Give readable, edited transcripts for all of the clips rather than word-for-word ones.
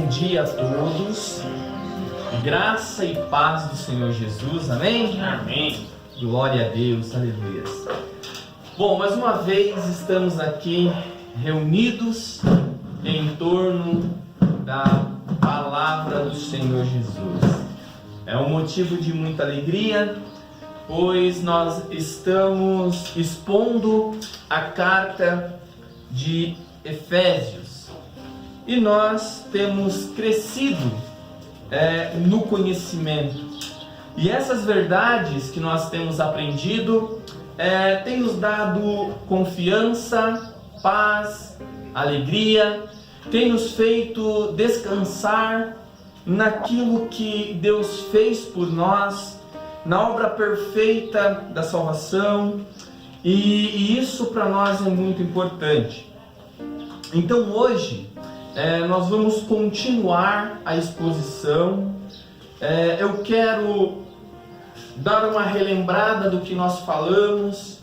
Bom dia a todos, graça e paz do Senhor Jesus, amém? Amém. Glória a Deus, aleluia. Bom, mais uma vez estamos aqui reunidos em torno da palavra do Senhor Jesus. É um motivo de muita alegria, pois nós estamos expondo a carta de Efésios. E nós temos crescido no conhecimento. E essas verdades que nós temos aprendido têm nos dado confiança, paz, alegria, tem nos feito descansar naquilo que Deus fez por nós, na obra perfeita da salvação. E isso para nós é muito importante. Então hoje nós vamos continuar a exposição. Eu quero dar uma relembrada do que nós falamos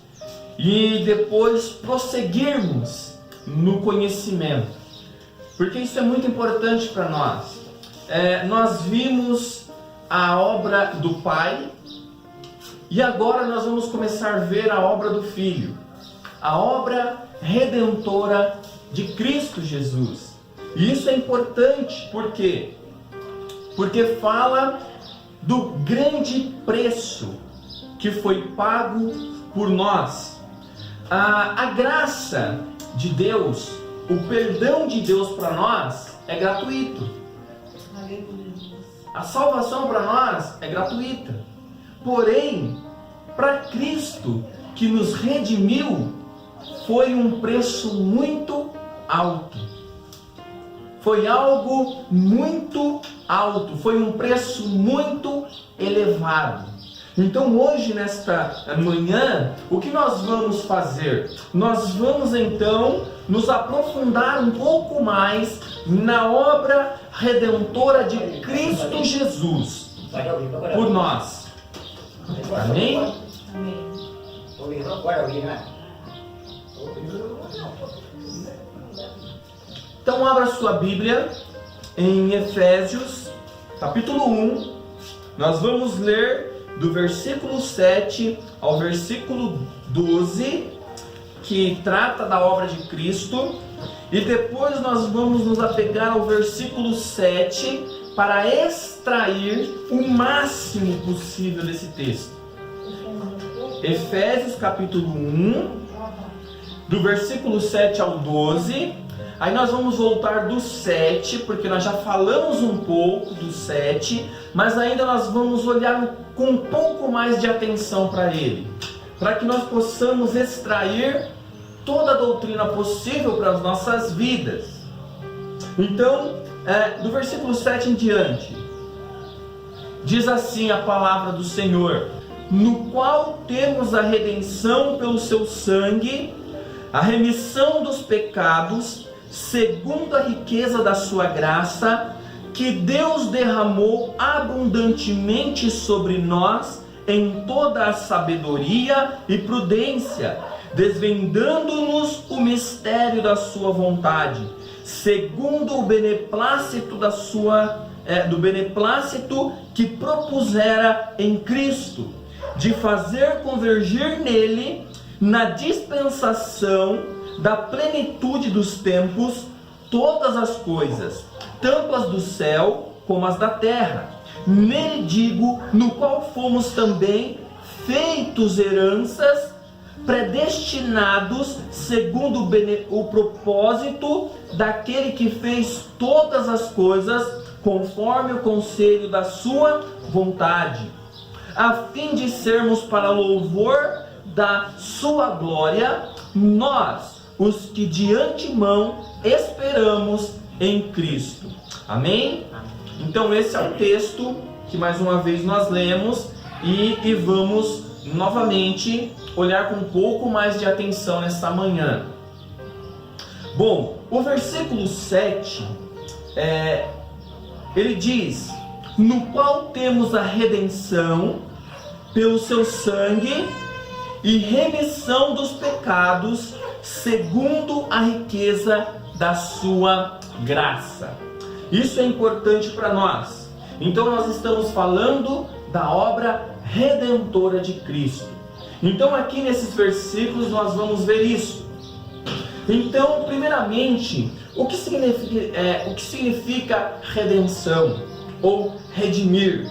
e depois prosseguirmos no conhecimento, porque isso é muito importante para nós. Nós vimos a obra do Pai e agora nós vamos começar a ver a obra do Filho, a obra redentora de Cristo Jesus. E isso é importante, por quê? Porque fala do grande preço que foi pago por nós. A graça de Deus, o perdão de Deus para nós é gratuito. A salvação para nós é gratuita. Porém, para Cristo que nos redimiu, foi um preço muito alto. Foi algo muito alto, foi um preço muito elevado. Então hoje, nesta manhã, o que nós vamos fazer? Nós vamos então nos aprofundar um pouco mais na obra redentora de Cristo Jesus por nós. Amém? Então abra sua Bíblia em Efésios, capítulo 1. Nós vamos ler do versículo 7 ao versículo 12, que trata da obra de Cristo. E depois nós vamos nos apegar ao versículo 7 para extrair o máximo possível desse texto. Efésios capítulo 1, do versículo 7 ao 12. Aí nós vamos voltar do 7, porque nós já falamos um pouco do 7, mas ainda nós vamos olhar com um pouco mais de atenção para ele, para que nós possamos extrair toda a doutrina possível para as nossas vidas. Então, do versículo 7 em diante, diz assim a palavra do Senhor: no qual temos a redenção pelo seu sangue, a remissão dos pecados, segundo a riqueza da sua graça, que Deus derramou abundantemente sobre nós em toda a sabedoria e prudência, desvendando-nos o mistério da sua vontade, segundo o beneplácito do beneplácito que propusera em Cristo, de fazer convergir nele, na dispensação da plenitude dos tempos, todas as coisas, tanto as do céu como as da terra. Nele digo, no qual fomos também feitos heranças, predestinados segundo o propósito daquele que fez todas as coisas conforme o conselho da sua vontade, a fim de sermos para louvor da sua glória, nós, os que de antemão esperamos em Cristo. Amém? Então esse é o texto que mais uma vez nós lemos e vamos novamente olhar com um pouco mais de atenção nessa manhã. Bom, o versículo 7, ele diz: no qual temos a redenção pelo seu sangue e remissão dos pecados, segundo a riqueza da sua graça. Isso é importante para nós. Então nós estamos falando da obra redentora de Cristo. Então aqui nesses versículos nós vamos ver isso. Então, primeiramente, o que significa redenção ou redimir?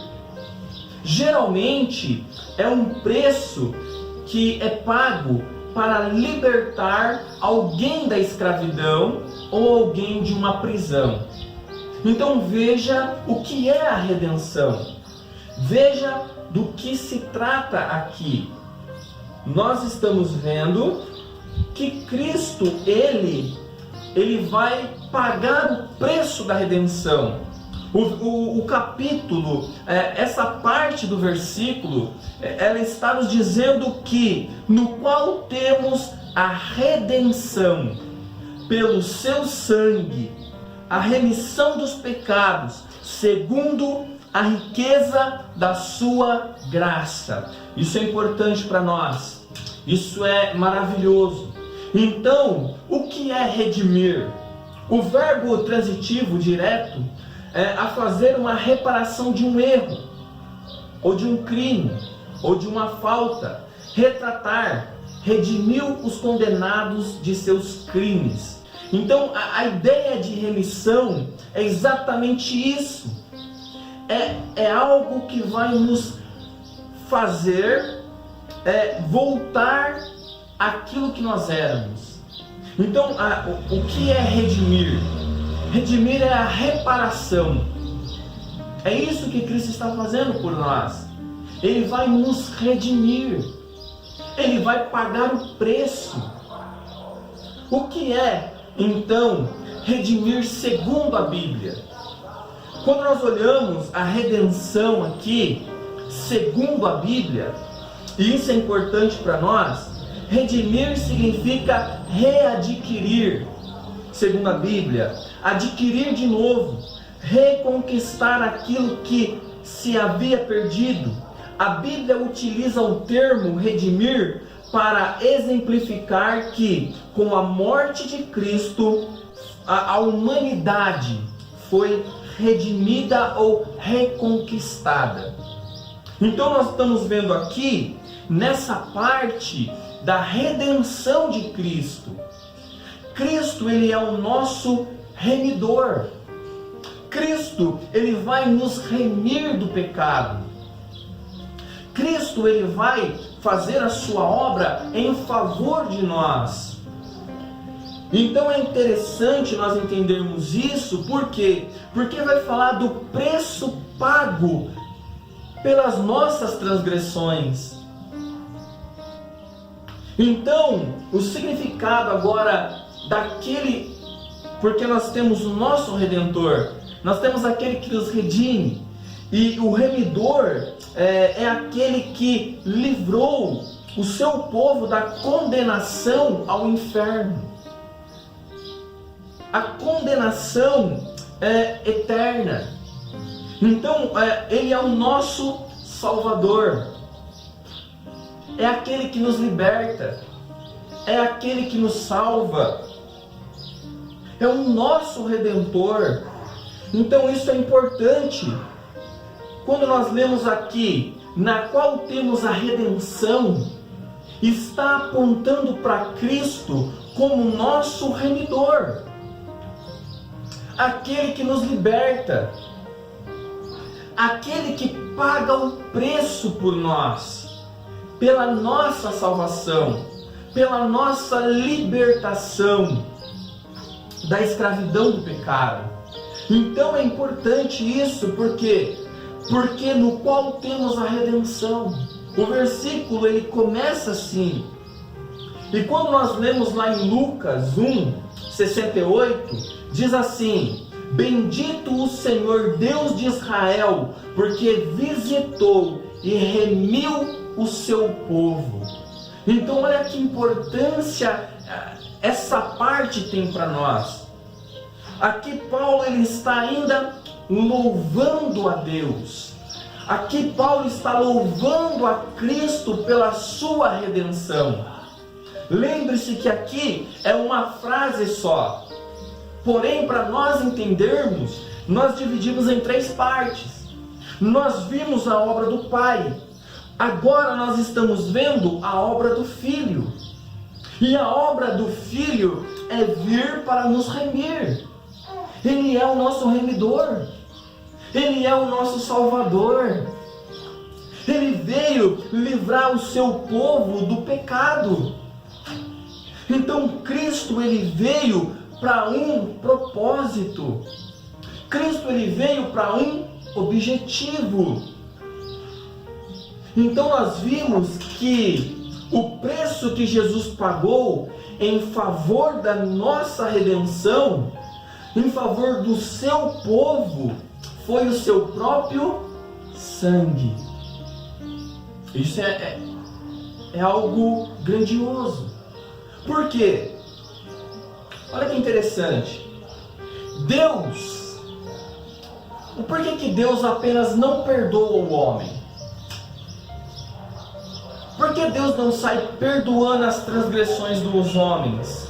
Geralmente é um preço que é pago para libertar alguém da escravidão ou alguém de uma prisão. Então veja o que é a redenção. Veja do que se trata aqui. Nós estamos vendo que Cristo, Ele vai pagar o preço da redenção. O capítulo, essa parte do versículo, ela está nos dizendo que no qual temos a redenção pelo seu sangue, a remissão dos pecados, segundo a riqueza da sua graça. Isso é importante para nós. Isso é maravilhoso. Então, o que é redimir? O verbo transitivo direto é a fazer uma reparação de um erro, ou de um crime, ou de uma falta. Retratar, redimiu os condenados de seus crimes. Então, a ideia de remissão é exatamente isso. É algo que vai nos fazer voltar àquilo que nós éramos. Então, o que é redimir? Redimir é a reparação. É isso que Cristo está fazendo por nós. Ele vai nos redimir. Ele vai pagar o preço. O que é, então, redimir segundo a Bíblia? Quando nós olhamos a redenção aqui, segundo a Bíblia, e isso é importante para nós, redimir significa readquirir, segundo a Bíblia, adquirir de novo, reconquistar aquilo que se havia perdido. A Bíblia utiliza o termo redimir para exemplificar que, com a morte de Cristo, a humanidade foi redimida ou reconquistada. Então nós estamos vendo aqui, nessa parte da redenção de Cristo. Cristo, Ele é o nosso remidor. Cristo, Ele vai nos remir do pecado. Cristo, Ele vai fazer a sua obra em favor de nós. Então é interessante nós entendermos isso, por quê? Porque vai falar do preço pago pelas nossas transgressões. Então, o significado agora daquele, porque nós temos o nosso Redentor, nós temos aquele que nos redime, e o remidor é aquele que livrou o seu povo da condenação ao inferno. A condenação é eterna. Então, Ele é o nosso Salvador. É aquele que nos liberta. É aquele que nos salva. É o nosso Redentor. Então, isso é importante. Quando nós lemos aqui, na qual temos a redenção, está apontando para Cristo como nosso remidor. Aquele que nos liberta, aquele que paga o preço por nós, pela nossa salvação, pela nossa libertação da escravidão do pecado. Então é importante isso, porque no qual temos a redenção. O versículo ele começa assim, e quando nós lemos lá em Lucas 1:68, diz assim: bendito o Senhor Deus de Israel, porque visitou e remiu o seu povo. Então olha que importância essa parte tem para nós. Aqui Paulo ele está ainda louvando a Deus. Aqui Paulo está louvando a Cristo pela sua redenção. Lembre-se que aqui é uma frase só. Porém, para nós entendermos, nós dividimos em 3 partes. Nós vimos a obra do Pai. Agora nós estamos vendo a obra do Filho. E a obra do Filho é vir para nos remir. Ele é o nosso remidor. Ele é o nosso Salvador. Ele veio livrar o seu povo do pecado. Então Cristo, ele veio para um propósito. Cristo, ele veio para um objetivo. Então nós vimos que o preço que Jesus pagou em favor da nossa redenção, em favor do seu povo, foi o seu próprio sangue. Isso é algo grandioso. Por quê? Olha que interessante. Deus, por que Deus apenas não perdoa o homem? Por que Deus não sai perdoando as transgressões dos homens?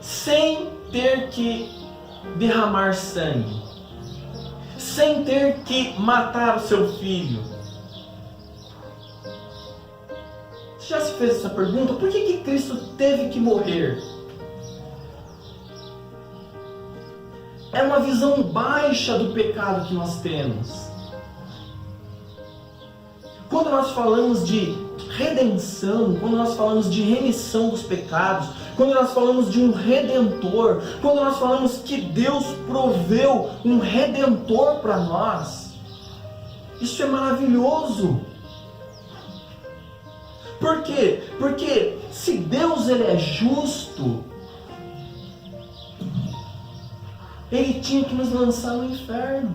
Sem ter que derramar sangue. Sem ter que matar o seu filho. Você já se fez essa pergunta? Por que Cristo teve que morrer? É uma visão baixa do pecado que nós temos. Quando nós falamos de redenção, quando nós falamos de remissão dos pecados, quando nós falamos de um redentor, quando nós falamos que Deus proveu um redentor para nós, isso é maravilhoso. Por quê? Porque se Deus, ele é justo, ele tinha que nos lançar no inferno.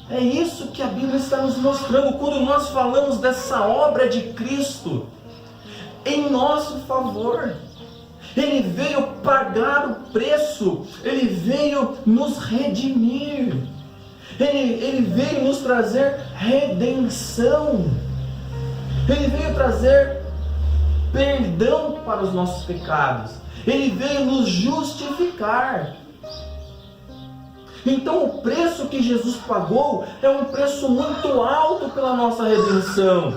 É isso que a Bíblia está nos mostrando quando nós falamos dessa obra de Cristo em nosso favor. Ele veio pagar o preço, ele veio nos redimir, ele veio nos trazer redenção, ele veio trazer perdão para os nossos pecados, ele veio nos justificar. Então o preço que Jesus pagou é um preço muito alto pela nossa redenção.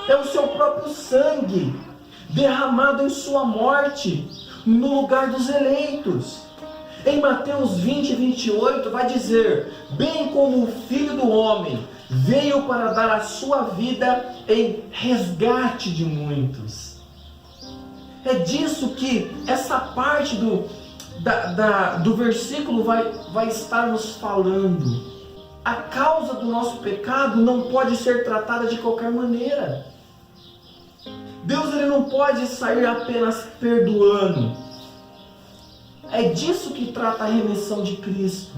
É o seu próprio sangue derramado em sua morte no lugar dos eleitos. Em Mateus 20, 28 vai dizer: bem como o Filho do Homem veio para dar a sua vida em resgate de muitos. É disso que essa parte do versículo vai estar nos falando. A causa do nosso pecado não pode ser tratada de qualquer maneira. Deus, ele não pode sair apenas perdoando. É disso que trata a remissão de Cristo.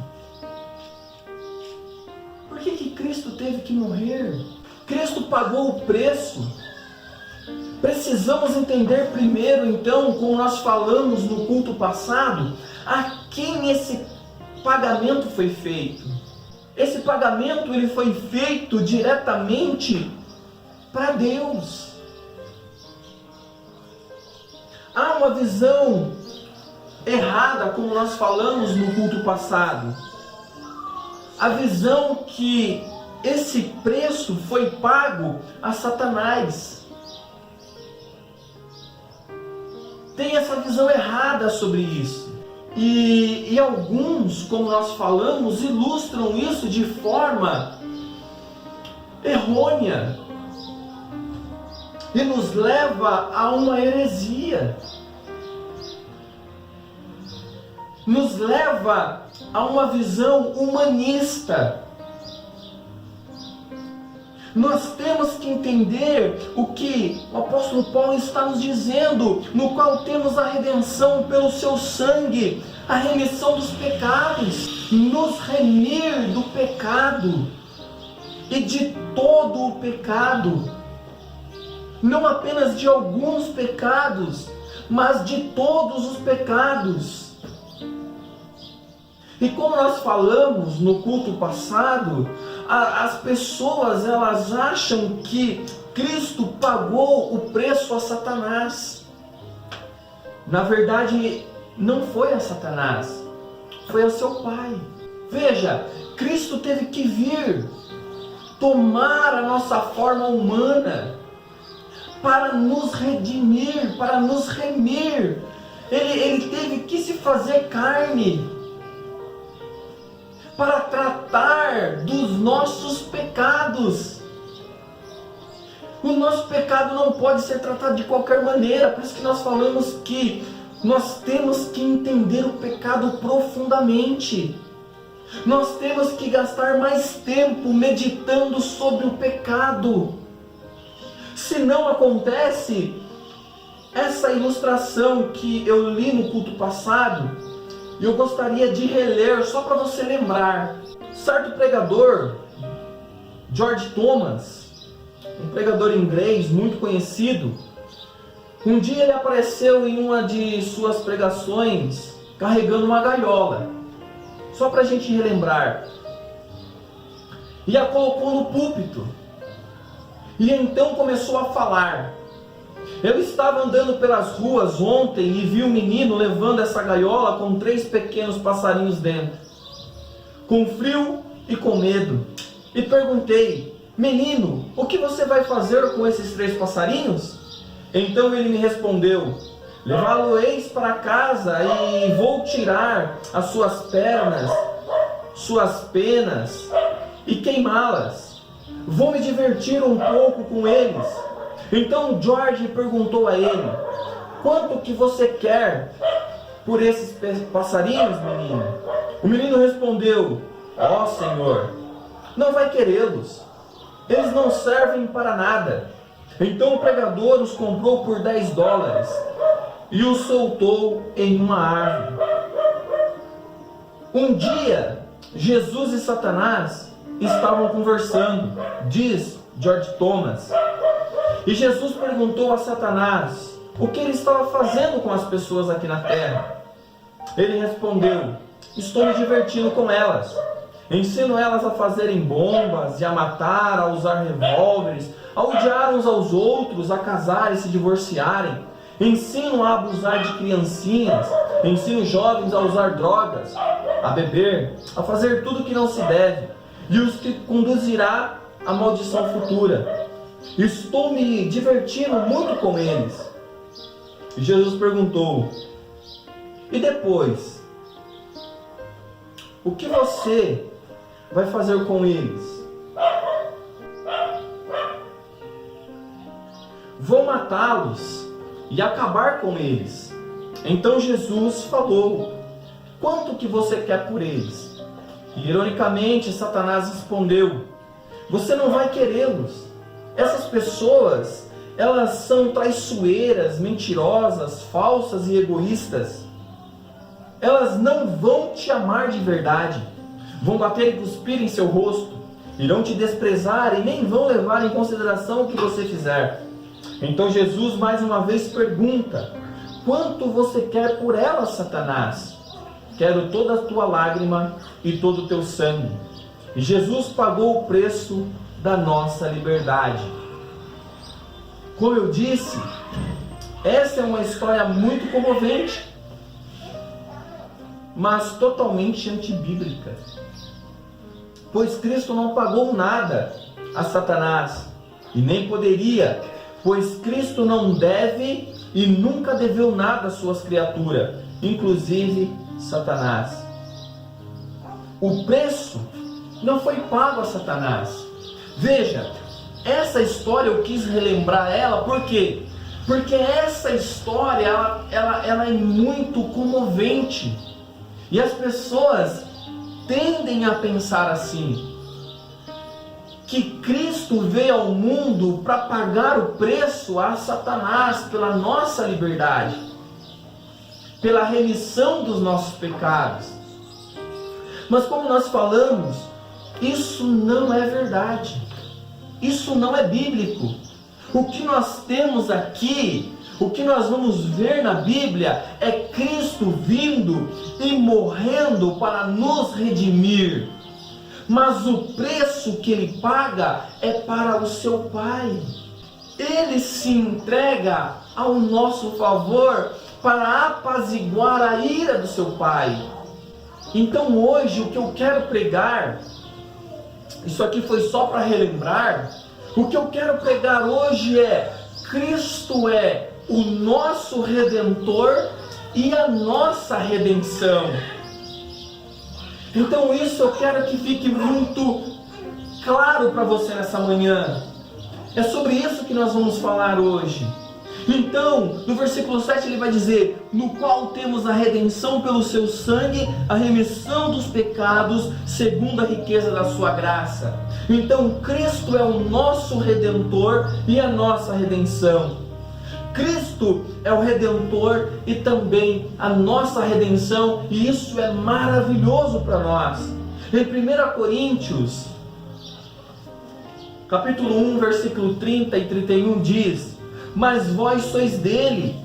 Por que Cristo teve que morrer? Cristo pagou o preço. Precisamos entender primeiro, então, como nós falamos no culto passado, a quem esse pagamento foi feito. Esse pagamento, ele foi feito diretamente para Deus. Há uma visão errada, como nós falamos no culto passado. A visão que esse preço foi pago a Satanás. Tem essa visão errada sobre isso. E alguns, como nós falamos, ilustram isso de forma errônea. E nos leva a uma heresia. Nos leva a uma visão humanista. Nós temos que entender o que o apóstolo Paulo está nos dizendo, no qual temos a redenção pelo seu sangue, a remissão dos pecados, nos remir do pecado e de todo o pecado, não apenas de alguns pecados, mas de todos os pecados. E como nós falamos no culto passado, as pessoas, elas acham que Cristo pagou o preço a Satanás. na verdade, não foi a Satanás, foi ao seu Pai. Veja, Cristo teve que vir tomar a nossa forma humana para nos redimir, para nos remir. Ele teve que se fazer carne para tratar dos nossos pecados. O nosso pecado não pode ser tratado de qualquer maneira, por isso que nós falamos que nós temos que entender o pecado profundamente. Nós temos que gastar mais tempo meditando sobre o pecado. Se não acontece, essa ilustração que eu li no culto passado, eu gostaria de reler só para você lembrar. Certo pregador, George Thomas, um pregador inglês muito conhecido, um dia ele apareceu em uma de suas pregações carregando uma gaiola. Só para a gente relembrar. E a colocou no púlpito. E então começou a falar. Eu estava andando pelas ruas ontem e vi um menino levando essa gaiola com 3 pequenos passarinhos dentro. Com frio e com medo. E perguntei: menino, o que você vai fazer com esses 3 passarinhos? Então ele me respondeu: levá-lo-eis para casa e vou tirar as suas pernas, suas penas e queimá-las. Vou me divertir um pouco com eles. Então George perguntou a ele: quanto que você quer por esses passarinhos, menino? O menino respondeu: ó Senhor, não vai querê-los. Eles não servem para nada. Então o pregador os comprou por $10 e os soltou em uma árvore. Um dia, Jesus e Satanás estavam conversando, diz George Thomas. E Jesus perguntou a Satanás o que ele estava fazendo com as pessoas aqui na terra. Ele respondeu: estou me divertindo com elas. Ensino elas a fazerem bombas, e a matar, a usar revólveres, a odiar uns aos outros, a casar e se divorciarem. Ensino a abusar de criancinhas, ensino jovens a usar drogas, a beber, a fazer tudo que não se deve, e os que conduzirá à maldição futura. Estou me divertindo muito com eles. E Jesus perguntou: e depois? O que você vai fazer com eles? Vou matá-los e acabar com eles. Então Jesus falou: quanto que você quer por eles? E ironicamente Satanás respondeu: você não vai querê-los. Essas pessoas, elas são traiçoeiras, mentirosas, falsas e egoístas. Elas não vão te amar de verdade. Vão bater e cuspir em seu rosto. Irão te desprezar e nem vão levar em consideração o que você fizer. Então Jesus mais uma vez pergunta: quanto você quer por elas, Satanás? Quero toda a tua lágrima e todo o teu sangue. E Jesus pagou o preço da nossa liberdade. Como eu disse, essa é uma história muito comovente, mas totalmente antibíblica. Pois Cristo não pagou nada a Satanás, e nem poderia, pois Cristo não deve e nunca deveu nada às suas criaturas, inclusive Satanás. O preço não foi pago a Satanás. Veja, essa história eu quis relembrar ela, por quê? Porque essa história ela é muito comovente. E as pessoas tendem a pensar assim, que Cristo veio ao mundo para pagar o preço a Satanás pela nossa liberdade, pela remissão dos nossos pecados. Mas como nós falamos, isso não é verdade. Isso não é bíblico. O que nós temos aqui, o que nós vamos ver na Bíblia, é Cristo vindo e morrendo para nos redimir. Mas o preço que Ele paga é para o seu Pai. Ele se entrega ao nosso favor para apaziguar a ira do seu pai. Então hoje o que eu quero pregar, isso aqui foi só para relembrar, o que eu quero pregar hoje é: Cristo é o nosso Redentor e a nossa redenção. Então isso eu quero que fique muito claro para você nessa manhã. É sobre isso que nós vamos falar hoje. Então, no versículo 7 ele vai dizer: no qual temos a redenção pelo seu sangue, a remissão dos pecados, segundo a riqueza da sua graça. Então, Cristo é o nosso Redentor e a nossa redenção. Cristo é o Redentor e também a nossa redenção, e isso é maravilhoso para nós. Em 1 Coríntios, capítulo 1, versículo 30 e 31 diz: mas vós sois dele,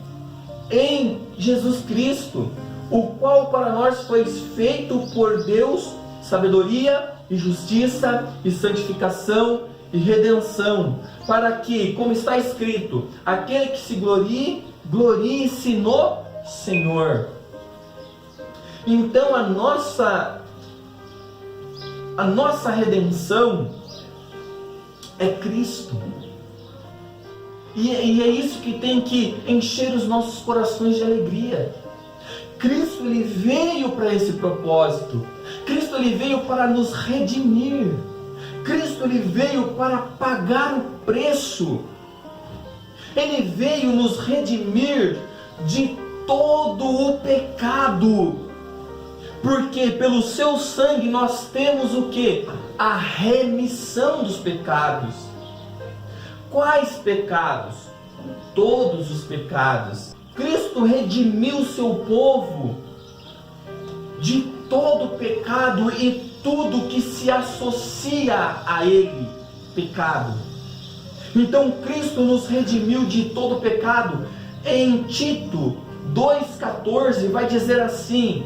em Jesus Cristo, o qual para nós foi feito por Deus sabedoria e justiça e santificação e redenção, para que, como está escrito, aquele que se glorie, glorie-se no Senhor. Então a nossa redenção é Cristo. E é isso que tem que encher os nossos corações de alegria. Cristo ele veio para esse propósito. Cristo ele veio para nos redimir. Cristo ele veio para pagar o preço. Ele veio nos redimir de todo o pecado. Porque pelo seu sangue nós temos o quê? A remissão dos pecados. Quais pecados? Todos os pecados. Cristo redimiu o seu povo de todo pecado e tudo que se associa a ele, pecado. Então Cristo nos redimiu de todo pecado. Em Tito 2,14 vai dizer assim: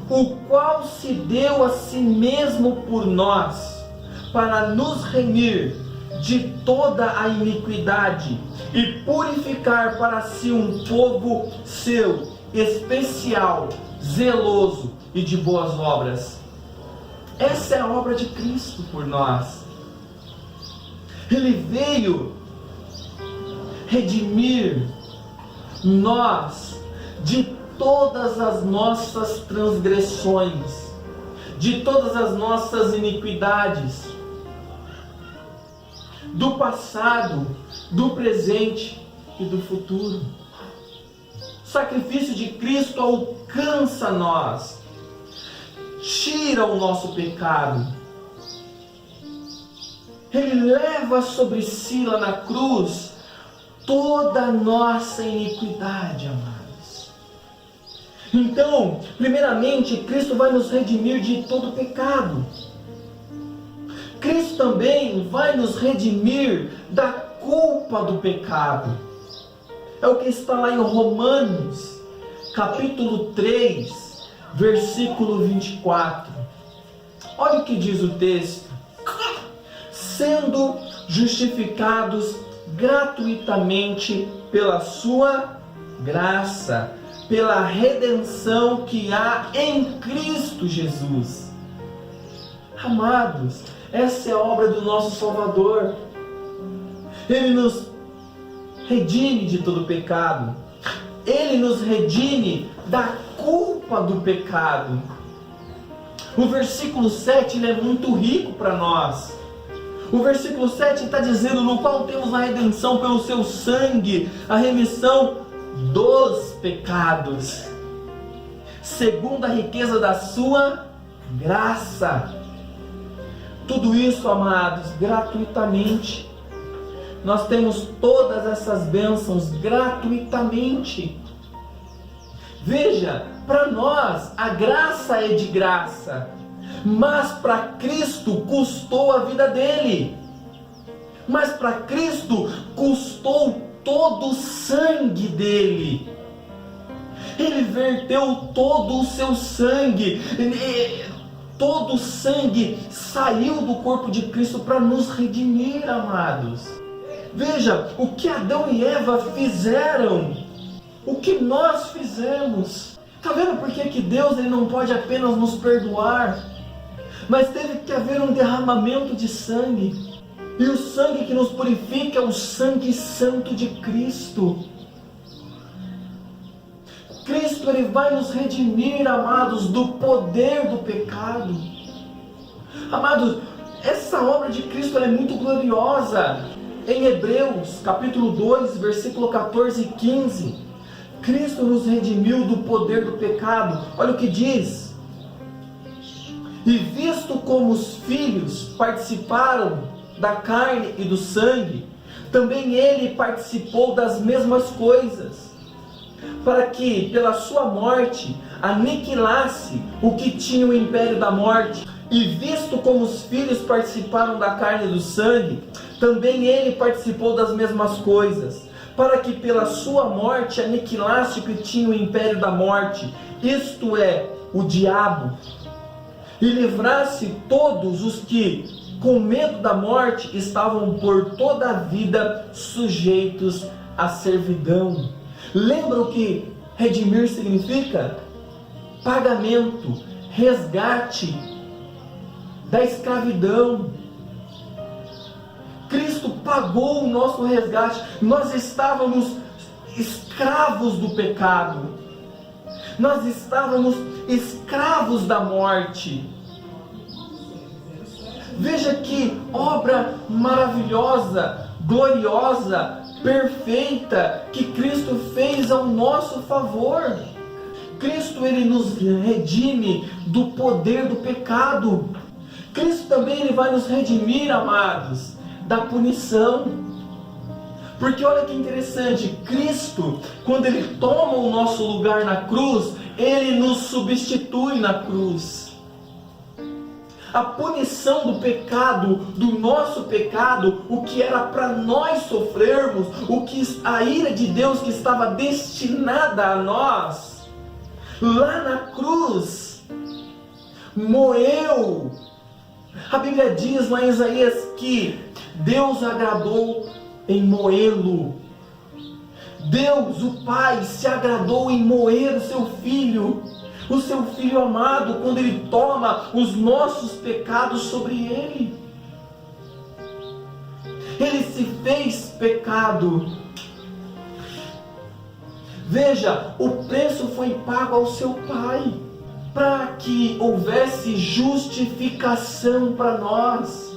o qual se deu a si mesmo por nós, para nos remir de toda a iniquidade e purificar para si um povo seu, especial, zeloso e de boas obras. Essa é a obra de Cristo por nós. Ele veio redimir nós de todas as nossas transgressões, de todas as nossas iniquidades, do passado, do presente e do futuro. O sacrifício de Cristo alcança nós, tira o nosso pecado. Ele leva sobre si lá na cruz toda a nossa iniquidade, amados. Então, primeiramente, Cristo vai nos redimir de todo pecado. Cristo também vai nos redimir da culpa do pecado. É o que está lá em Romanos, capítulo 3, versículo 24. Olha o que diz o texto: sendo justificados gratuitamente pela sua graça, pela redenção que há em Cristo Jesus. Amados, essa é a obra do nosso Salvador. Ele nos redime de todo pecado. Ele nos redime da culpa do pecado. O versículo 7 ele é muito rico para nós. O versículo 7 está dizendo: no qual temos a redenção pelo seu sangue, a remissão dos pecados, segundo a riqueza da sua graça. Tudo isso, amados, gratuitamente. Nós temos todas essas bênçãos gratuitamente. Veja, para nós a graça é de graça, mas para Cristo custou a vida dele. Mas para Cristo custou todo o sangue dele. Ele verteu todo o seu sangue. Todo o sangue saiu do corpo de Cristo para nos redimir, amados. Veja, o que Adão e Eva fizeram o que nós fizemos. Está vendo por que Deus ele não pode apenas nos perdoar, mas teve que haver um derramamento de sangue. E o sangue que nos purifica é o sangue santo de Cristo. Cristo ele vai nos redimir, amados, do poder do pecado. Amados, essa obra de Cristo ela é muito gloriosa. Em Hebreus, capítulo 2, versículo 14 e 15, Cristo nos redimiu do poder do pecado. Olha o que diz: e visto como os filhos participaram da carne e do sangue, também ele participou das mesmas coisas, para que pela sua morte aniquilasse o que tinha o império da morte. E visto como os filhos participaram da carne e do sangue, também ele participou das mesmas coisas, para que pela sua morte aniquilasse o que tinha o império da morte, isto é, o diabo, e livrasse todos os que, com medo da morte, estavam por toda a vida sujeitos à servidão. Lembra o que redimir significa? Pagamento, resgate da escravidão. Cristo pagou o nosso resgate. Nós estávamos escravos do pecado. Nós estávamos escravos da morte. Veja que obra maravilhosa, gloriosa, perfeita que Cristo fez ao nosso favor. Cristo ele nos redime do poder do pecado. Cristo também ele vai nos redimir, amados, da punição. Porque olha que interessante, Cristo, quando ele toma o nosso lugar na cruz, ele nos substitui na cruz. A punição do pecado, do nosso pecado, o que era para nós sofrermos, a ira de Deus que estava destinada a nós, lá na cruz, moeu. A Bíblia diz lá em Isaías que Deus agradou em moê-lo. Deus, o Pai, se agradou em moer o seu Filho amado, quando Ele toma os nossos pecados sobre Ele. Ele se fez pecado. Veja, o preço foi pago ao seu Pai, para que houvesse justificação para nós.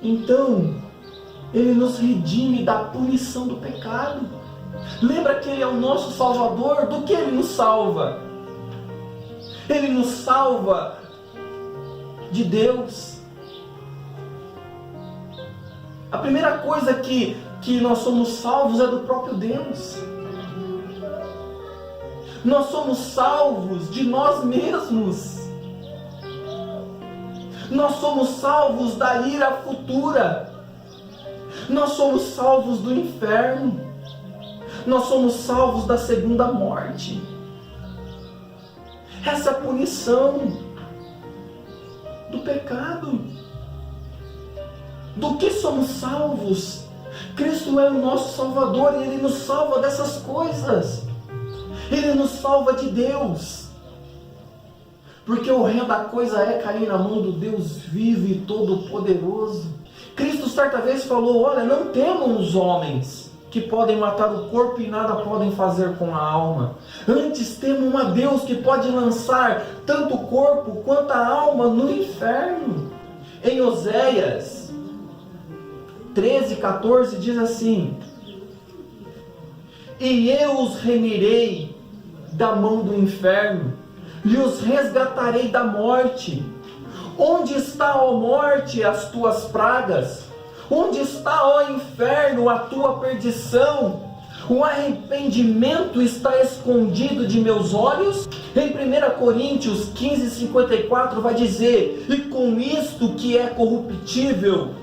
Então, Ele nos redime da punição do pecado. Lembra que Ele é o nosso Salvador? Do que Ele nos salva? Ele nos salva de Deus. A primeira coisa que nós somos salvos é do próprio Deus. Nós somos salvos de nós mesmos. Nós somos salvos da ira futura. Nós somos salvos do inferno. Nós somos salvos da segunda morte. Essa é a punição do pecado. Do que somos salvos? Cristo é o nosso Salvador e Ele nos salva dessas coisas. Ele nos salva de Deus. Porque o reino da coisa é cair na mão do Deus vivo e todo-poderoso. Cristo certa vez falou: olha, não temam os homens que podem matar o corpo e nada podem fazer com a alma. Antes temam a Deus que pode lançar tanto o corpo quanto a alma no inferno. Em Oséias 13:14 diz assim: e eu os remirei da mão do inferno e os resgatarei da morte. Onde está, ó morte, as tuas pragas? Onde está, ó inferno, a tua perdição? O arrependimento está escondido de meus olhos? Em 1 Coríntios 15:54 vai dizer: e com isto que é corruptível,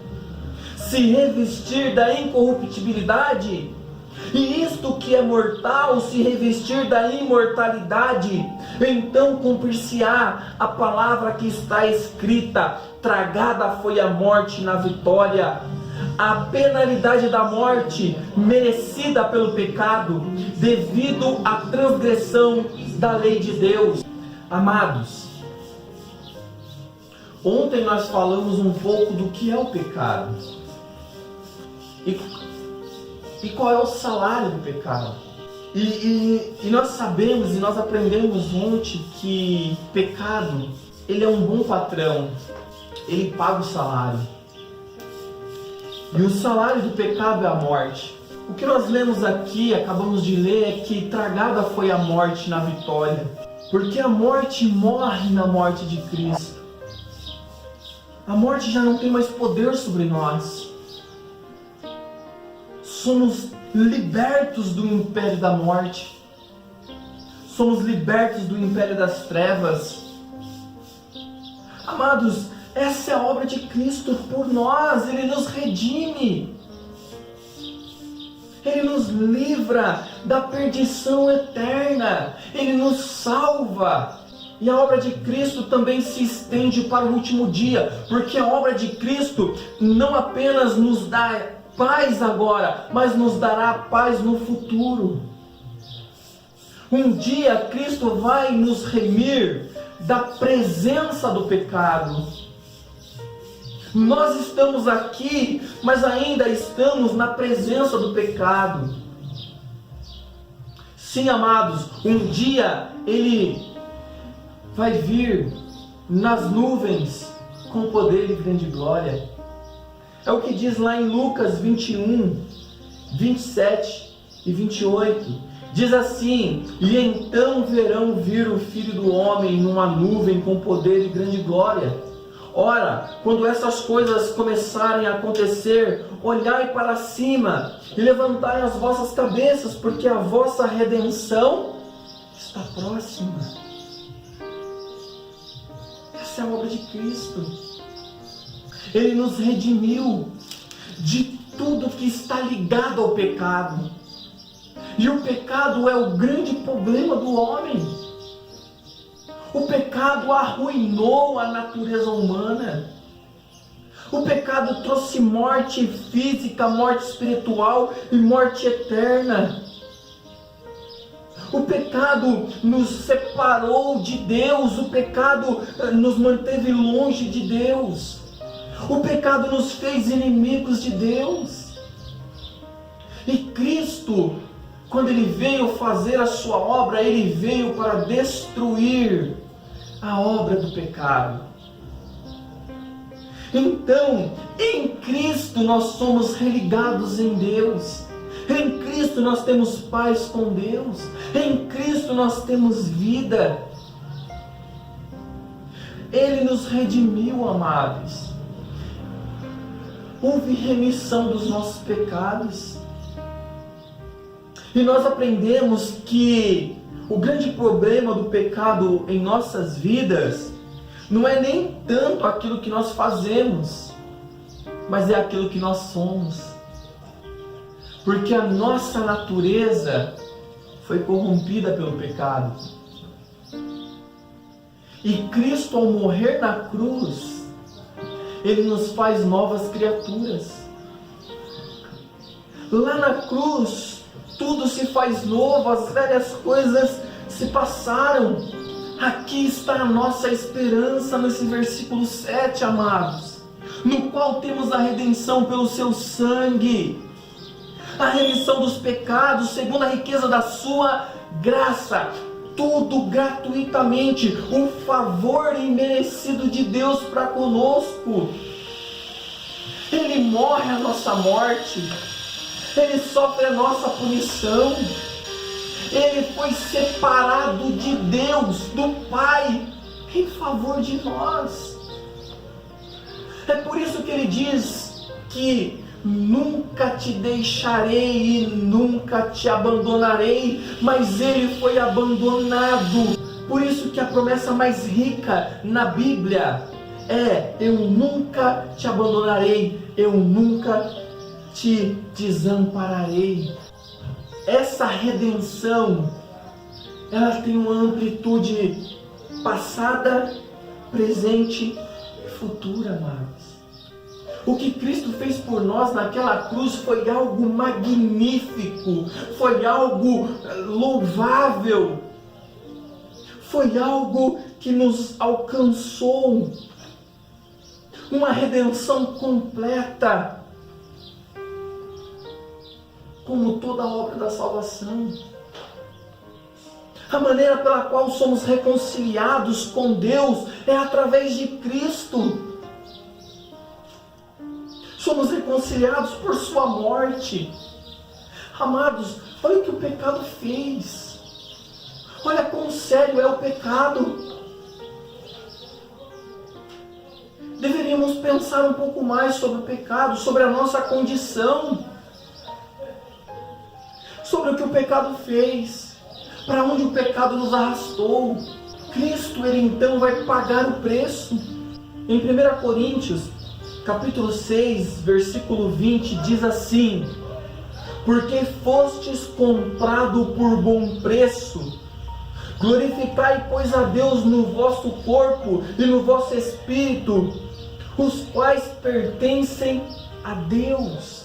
se revestir da incorruptibilidade, e isto que é mortal se revestir da imortalidade, então cumprir-se-á a palavra que está escrita: tragada foi a morte na vitória. a penalidade da morte merecida pelo pecado devido à transgressão da lei de Deus. Amados, ontem nós falamos um pouco do que é o pecado e qual é o salário do pecado. E nós sabemos e nós aprendemos ontem que pecado, ele é um bom patrão, ele paga o salário. E o salário do pecado é a morte. O que nós lemos aqui, acabamos de ler, é que tragada foi a morte na vitória. Porque a morte morre na morte de Cristo. A morte já não tem mais poder sobre nós. Somos libertos do império da morte. Somos libertos do império das trevas. Amados, essa é a obra de Cristo por nós. Ele nos redime. Ele nos livra da perdição eterna. Ele nos salva. E a obra de Cristo também se estende para o último dia. Porque a obra de Cristo não apenas nos dá paz agora, mas nos dará paz no futuro. Um dia Cristo vai nos remir da presença do pecado. Nós estamos aqui, mas ainda estamos na presença do pecado. Sim, amados, um dia Ele vai vir nas nuvens com poder e grande glória. É o que diz lá em Lucas 21, 27 e 28. Diz assim: e então verão vir o Filho do Homem numa nuvem com poder e grande glória. Ora, quando essas coisas começarem a acontecer, olhai para cima e levantai as vossas cabeças, porque a vossa redenção está próxima. Essa é a obra de Cristo. Ele nos redimiu de tudo que está ligado ao pecado. E o pecado é o grande problema do homem. O pecado arruinou a natureza humana. O pecado trouxe morte física, morte espiritual e morte eterna. O pecado nos separou de Deus. O pecado nos manteve longe de Deus. O pecado nos fez inimigos de Deus. E Cristo, quando Ele veio fazer a sua obra, Ele veio para destruir a obra do pecado. Então, em Cristo nós somos religados em Deus. Em Cristo nós temos paz com Deus. Em Cristo nós temos vida. Ele nos redimiu, amados. Houve remissão dos nossos pecados. E nós aprendemos que o grande problema do pecado em nossas vidas não é nem tanto aquilo que nós fazemos, mas é aquilo que nós somos. Porque a nossa natureza foi corrompida pelo pecado. E Cristo, ao morrer na cruz, Ele nos faz novas criaturas. Lá na cruz, tudo se faz novo, as velhas coisas se passaram. Aqui está a nossa esperança nesse versículo 7, amados, no qual temos a redenção pelo seu sangue, a remissão dos pecados segundo a riqueza da sua graça, tudo gratuitamente, o favor imerecido de Deus para conosco. Ele morre a nossa morte, Ele sofre a nossa punição, Ele foi separado de Deus, do Pai, em favor de nós. É por isso que Ele diz que nunca te deixarei e nunca te abandonarei, mas Ele foi abandonado. Por isso que a promessa mais rica na Bíblia é: eu nunca te abandonarei, eu nunca te desampararei. Essa redenção, ela tem uma amplitude passada, presente e futura, amados. O que Cristo fez por nós naquela cruz foi algo magnífico, foi algo louvável, foi algo que nos alcançou, uma redenção completa, como toda a obra da salvação. A maneira pela qual somos reconciliados com Deus é através de Cristo. Somos reconciliados por sua morte. Amados, olha o que o pecado fez. Olha quão sério é o pecado. Deveríamos pensar um pouco mais sobre o pecado, sobre a nossa condição, sobre o que o pecado fez, para onde o pecado nos arrastou. Cristo, Ele então vai pagar o preço. Em 1 Coríntios, capítulo 6, versículo 20, diz assim: porque fostes comprado por bom preço, glorificai, pois, a Deus no vosso corpo e no vosso espírito, os quais pertencem a Deus.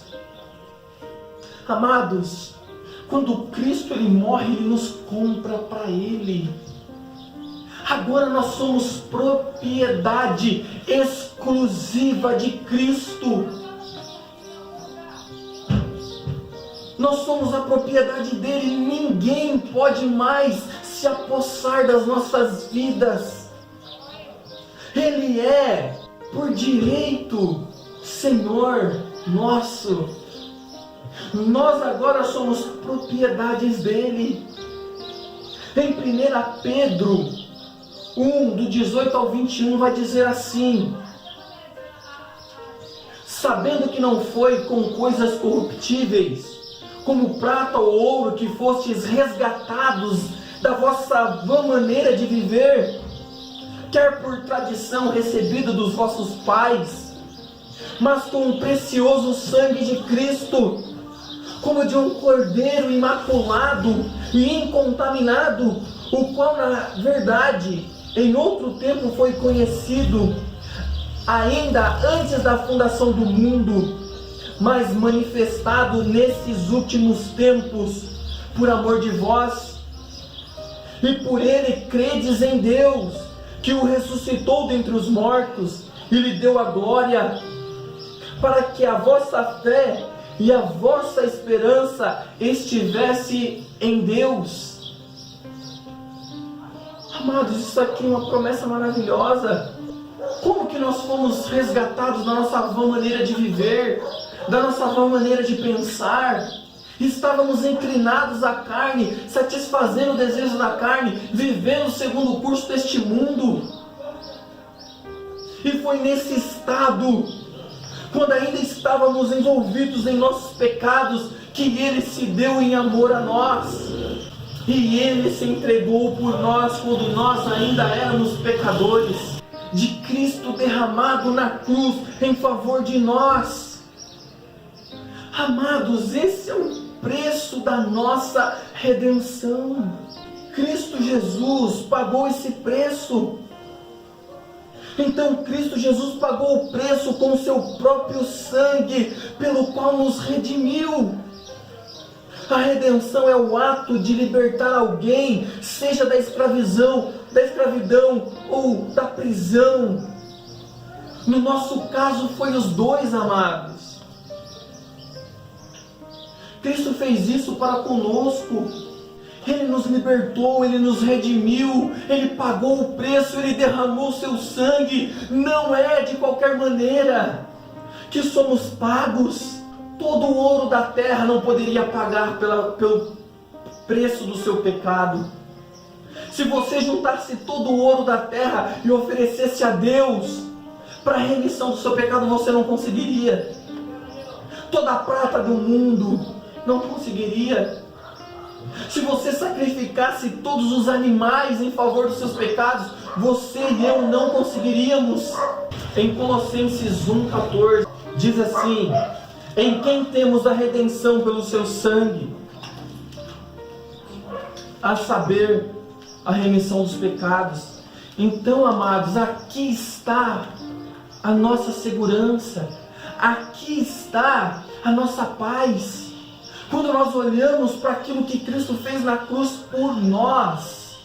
Amados, quando Cristo Ele morre, Ele nos compra para Ele. Agora nós somos propriedade exclusiva de Cristo. Nós somos a propriedade dele. Ninguém pode mais se apossar das nossas vidas. Ele é, por direito, Senhor nosso. Nós agora somos propriedades dele. Em 1 Pedro 1, do 18 ao 21, vai dizer assim: sabendo que não foi com coisas corruptíveis, como prata ou ouro, que fostes resgatados da vossa vã maneira de viver, quer por tradição recebida dos vossos pais, mas com o precioso sangue de Cristo, como de um cordeiro imaculado e incontaminado, o qual na verdade em outro tempo foi conhecido, ainda antes da fundação do mundo, mas manifestado nesses últimos tempos, por amor de vós, e por ele credes em Deus, que o ressuscitou dentre os mortos e lhe deu a glória, para que a vossa fé e a vossa esperança estivesse em Deus. Amados, isso aqui é uma promessa maravilhosa. Como que nós fomos resgatados da nossa vã maneira de viver, da nossa vã maneira de pensar? Estávamos inclinados à carne, satisfazendo o desejo da carne, vivendo segundo o curso deste mundo. E foi nesse estado, quando ainda estávamos envolvidos em nossos pecados, que Ele se deu em amor a nós. E Ele se entregou por nós quando nós ainda éramos pecadores. De Cristo derramado na cruz em favor de nós. Amados, esse é o preço da nossa redenção. Cristo Jesus pagou esse preço. Então Cristo Jesus pagou o preço com o seu próprio sangue, pelo qual nos redimiu. A redenção é o ato de libertar alguém, seja da escravidão ou da prisão. No nosso caso foi os dois, amados. Cristo fez isso para conosco. Ele nos libertou, Ele nos redimiu, Ele pagou o preço, Ele derramou seu sangue. Não é de qualquer maneira que somos pagos. Todo o ouro da terra não poderia pagar pelo preço do seu pecado. Se você juntasse todo o ouro da terra e oferecesse a Deus para a remissão do seu pecado, você não conseguiria. Toda a prata do mundo não conseguiria. Se você sacrificasse todos os animais em favor dos seus pecados, você e eu não conseguiríamos. Em Colossenses 1,14 diz assim: em quem temos a redenção pelo seu sangue, a saber, a remissão dos pecados. Então, amados, aqui está a nossa segurança, aqui está a nossa paz. Quando nós olhamos para aquilo que Cristo fez na cruz por nós.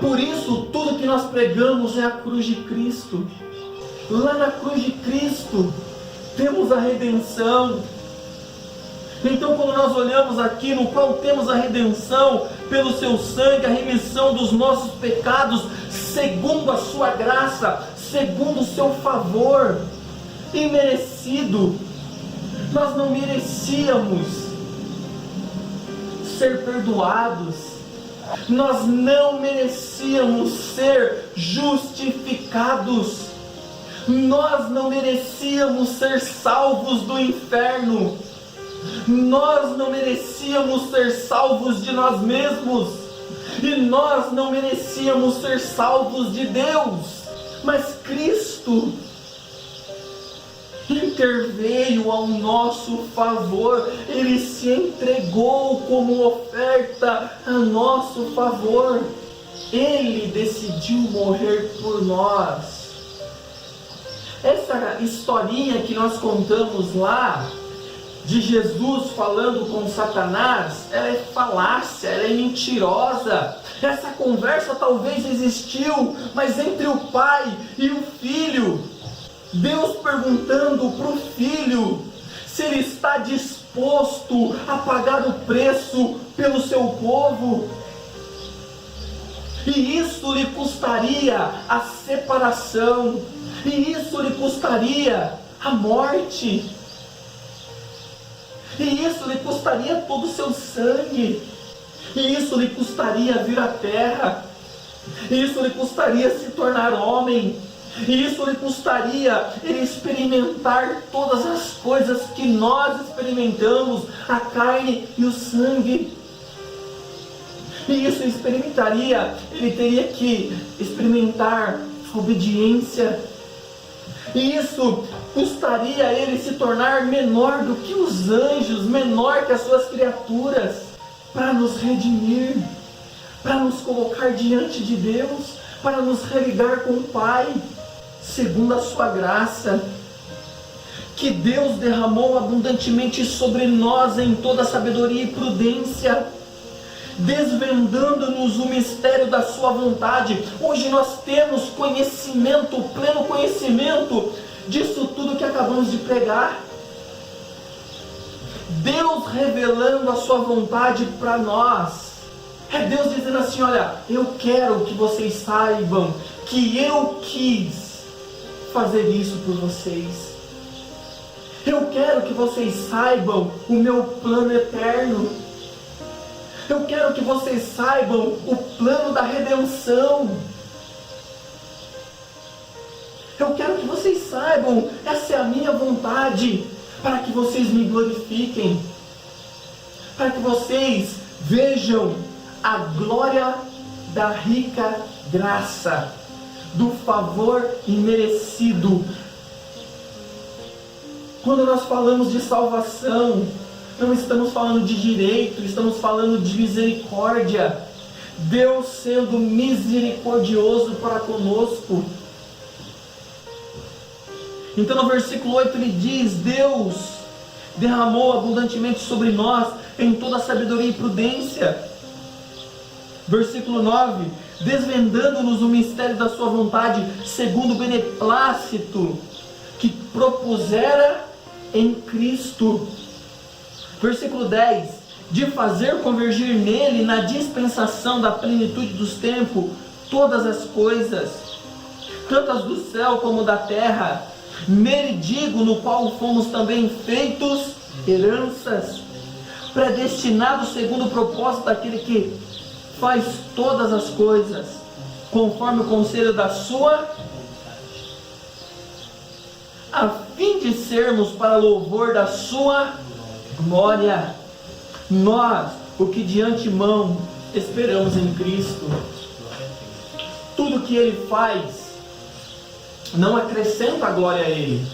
Por isso, tudo que nós pregamos é a cruz de Cristo. Lá na cruz de Cristo, temos a redenção. Então, quando nós olhamos aqui, no qual temos a redenção, pelo seu sangue, a remissão dos nossos pecados, segundo a sua graça, segundo o seu favor, imerecido. Nós não merecíamos ser perdoados. Nós não merecíamos ser justificados. Nós não merecíamos ser salvos do inferno. Nós não merecíamos ser salvos de nós mesmos. E nós não merecíamos ser salvos de Deus. Mas Cristo interveio ao nosso favor. Ele se entregou como oferta a nosso favor. Ele decidiu morrer por nós. Essa historinha que nós contamos lá, de Jesus falando com Satanás, ela é falácia, ela é mentirosa. Essa conversa talvez existiu, mas entre o pai e o filho. Deus perguntando para o filho se ele está disposto a pagar o preço pelo seu povo. E isso lhe custaria a separação. E isso lhe custaria a morte. E isso lhe custaria todo o seu sangue. E isso lhe custaria vir à terra. E isso lhe custaria se tornar homem. E isso lhe custaria ele experimentar todas as coisas que nós experimentamos, a carne e o sangue. E isso experimentaria, ele teria que experimentar obediência. E isso custaria a ele se tornar menor do que os anjos, menor que as suas criaturas, para nos redimir, para nos colocar diante de Deus, para nos religar com o Pai, segundo a sua graça, que Deus derramou abundantemente sobre nós em toda sabedoria e prudência, desvendando-nos o mistério da sua vontade. Hoje nós temos conhecimento, pleno conhecimento disso tudo que acabamos de pregar. Deus revelando a sua vontade para nós. É Deus dizendo assim: olha, eu quero que vocês saibam que eu quis fazer isso por vocês. Eu quero que vocês saibam o meu plano eterno. Eu quero que vocês saibam o plano da redenção. Eu quero que vocês saibam, essa é a minha vontade, para que vocês me glorifiquem, para que vocês vejam a glória da rica graça, do favor imerecido. Quando nós falamos de salvação, não estamos falando de direito, estamos falando de misericórdia. Deus sendo misericordioso para conosco. Então no versículo 8 ele diz: Deus derramou abundantemente sobre nós em toda sabedoria e prudência. Versículo 9: desvendando-nos o mistério da sua vontade, segundo o beneplácito que propusera em Cristo. Versículo 10: de fazer convergir nele, na dispensação da plenitude dos tempos, todas as coisas, tanto as do céu como da terra, nele digo, no qual fomos também feitos heranças, predestinados segundo o propósito daquele que faz todas as coisas, conforme o conselho da sua, a fim de sermos para louvor da sua glória. Nós, o que de antemão esperamos em Cristo, tudo que Ele faz não acrescenta a glória a Ele.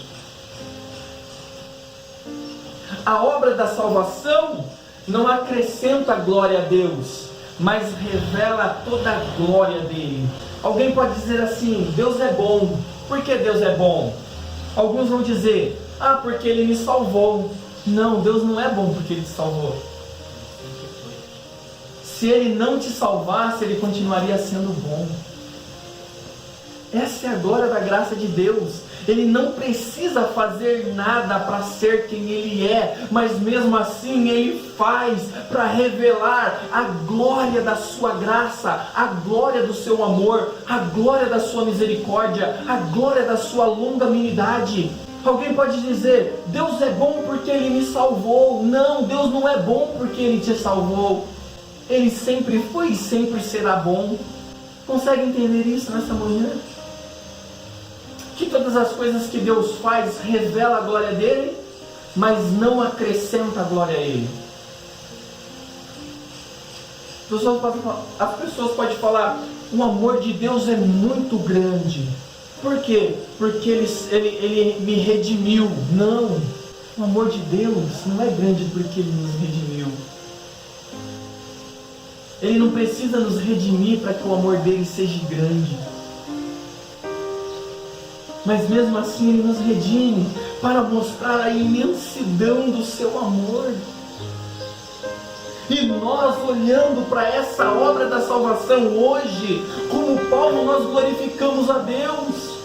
A obra da salvação não acrescenta a glória a Deus, mas revela toda a glória dele. Alguém pode dizer assim: Deus é bom, Por que Deus é bom? Alguns vão dizer, porque Ele me salvou. Não, Deus não é bom porque Ele te salvou. Se Ele não te salvasse, Ele continuaria sendo bom. Essa é a glória da graça de Deus. Ele não precisa fazer nada para ser quem Ele é, mas mesmo assim Ele faz para revelar a glória da sua graça, a glória do seu amor, a glória da sua misericórdia, a glória da sua longanimidade. Alguém pode dizer, Deus é bom porque Ele me salvou. Não, Deus não é bom porque Ele te salvou. Ele sempre foi e sempre será bom. Consegue entender isso nessa manhã? Que todas as coisas que Deus faz revela a glória dele, mas não acrescenta a glória a ele. As pessoas podem falar, o amor de Deus é muito grande. Por quê? Porque ele me redimiu. Não, o amor de Deus não é grande porque Ele nos redimiu. Ele não precisa nos redimir para que o amor dele seja grande. Mas mesmo assim Ele nos redime para mostrar a imensidão do seu amor. E nós, olhando para essa obra da salvação hoje, como Paulo, nós glorificamos a Deus.